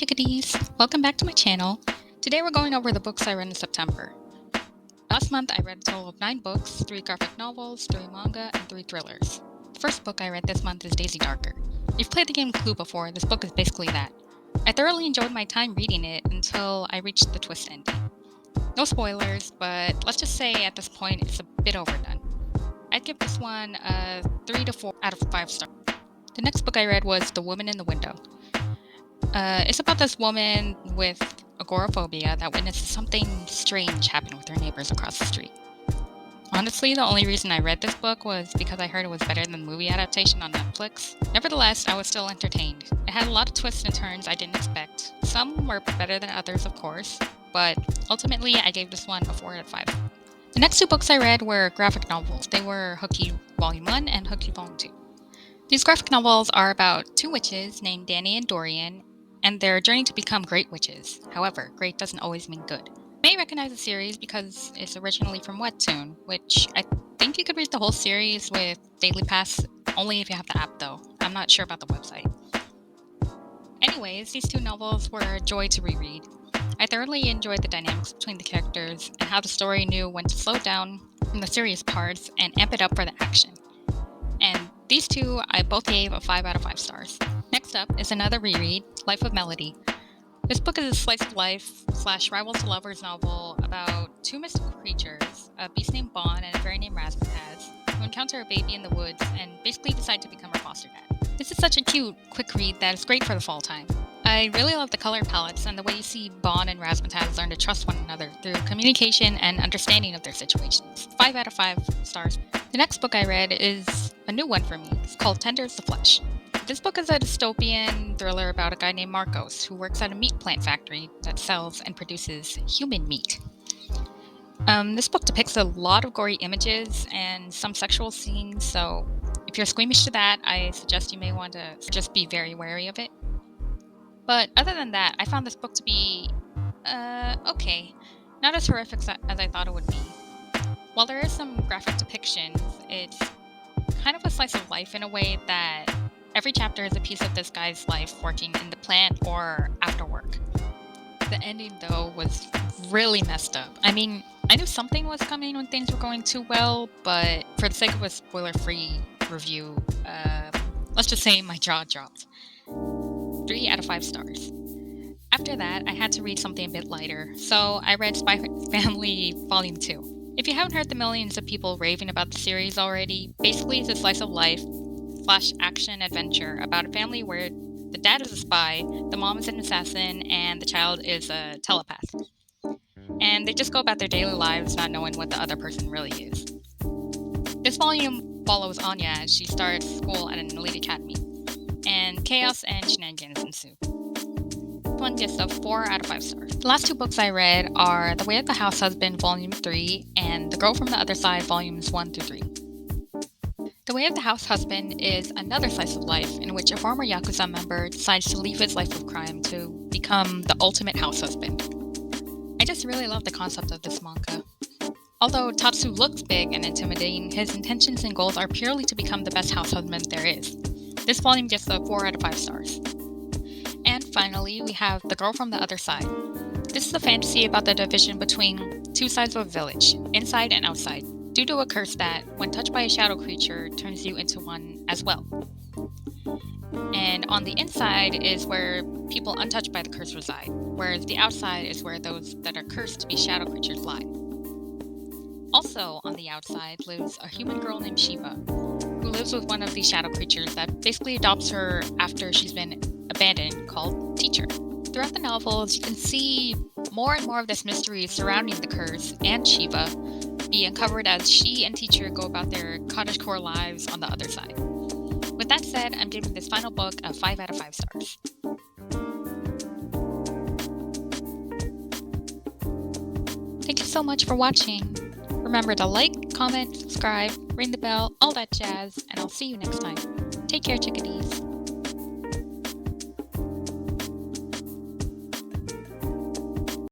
Chickadees! Welcome back to my channel. Today we're going over the books I read in September. Last month I read a total of 9 books, 3 graphic novels, 3 manga, and 3 thrillers. The first book I read this month is Daisy Darker. If you've played the game Clue before, this book is basically that. I thoroughly enjoyed my time reading it until I reached the twist ending. No spoilers, but let's just say at this point it's a bit overdone. I'd give this one a 3 to 4 out of 5 stars. The next book I read was The Woman in the Window. It's about this woman with agoraphobia that witnesses something strange happen with her neighbors across the street. Honestly, the only reason I read this book was because I heard it was better than the movie adaptation on Netflix. Nevertheless, I was still entertained. It had a lot of twists and turns I didn't expect. Some were better than others, of course, but ultimately I gave this one a 4 out of 5. The next 2 books I read were graphic novels. They were Hooky Volume 1 and Hooky Volume 2. These graphic novels are about 2 witches named Danny and Dorian, and their journey to become great witches. However, great doesn't always mean good. You may recognize the series because it's originally from Webtoon, which I think you could read the whole series with Daily Pass, only if you have the app though. I'm not sure about the website. Anyways, these 2 novels were a joy to reread. I thoroughly enjoyed the dynamics between the characters and how the story knew when to slow down from the serious parts and amp it up for the action. And these 2 I both gave a 5 out of 5 stars. Next up is another reread, Life of Melody. This book is a slice of life / rivals to lovers novel about 2 mystical creatures, a beast named Bon and a fairy named Razzmatazz, who encounter a baby in the woods and basically decide to become her foster dad. This is such a cute, quick read that is great for the fall time. I really love the color palettes and the way you see Bon and Razzmatazz learn to trust one another through communication and understanding of their situations. 5 out of 5 stars. The next book I read is a new one for me. It's called Tender is the Flesh. This book is a dystopian thriller about a guy named Marcos who works at a meat plant factory that sells and produces human meat. This book depicts a lot of gory images and some sexual scenes, so if you're squeamish to that, I suggest you may want to just be very wary of it. But other than that, I found this book to be, okay. Not as horrific as I thought it would be. While there is some graphic depictions, it's kind of a slice of life in a way that every chapter is a piece of this guy's life working in the plant or after work. The ending, though, was really messed up. I mean, I knew something was coming when things were going too well, but for the sake of a spoiler-free review, let's just say my jaw dropped. 3 out of 5 stars. After that, I had to read something a bit lighter, so I read Spy Family Volume 2. If you haven't heard the millions of people raving about the series already, basically it's a slice of life / action adventure about a family where the dad is a spy, the mom is an assassin, and the child is a telepath. And they just go about their daily lives not knowing what the other person really is. This volume follows Anya as she starts school at an elite academy, and chaos and shenanigans ensue. This one gets a 4 out of 5 stars. The last 2 books I read are The Way of the House Husband Volume 3 and The Girl from the Other Side Volumes 1 through 3. The Way of the House Husband is another slice of life in which a former Yakuza member decides to leave his life of crime to become the ultimate house husband. I just really love the concept of this manga. Although Tatsu looks big and intimidating, his intentions and goals are purely to become the best house husband there is. This volume gets a 4 out of 5 stars. And finally, we have The Girl from the Other Side. This is a fantasy about the division between 2 sides of a village, inside and outside, due to a curse that, when touched by a shadow creature, turns you into one as well. And on the inside is where people untouched by the curse reside, whereas the outside is where those that are cursed to be shadow creatures lie. Also on the outside lives a human girl named Shiva, who lives with one of these shadow creatures that basically adopts her after she's been abandoned, called Teacher. Throughout the novels, you can see more and more of this mystery surrounding the curse and Shiva be uncovered as she and Teacher go about their cottagecore lives on the other side. With that said, I'm giving this final book a 5 out of 5 stars. Thank you so much for watching. Remember to like, comment, subscribe, ring the bell, all that jazz, and I'll see you next time. Take care, chickadees.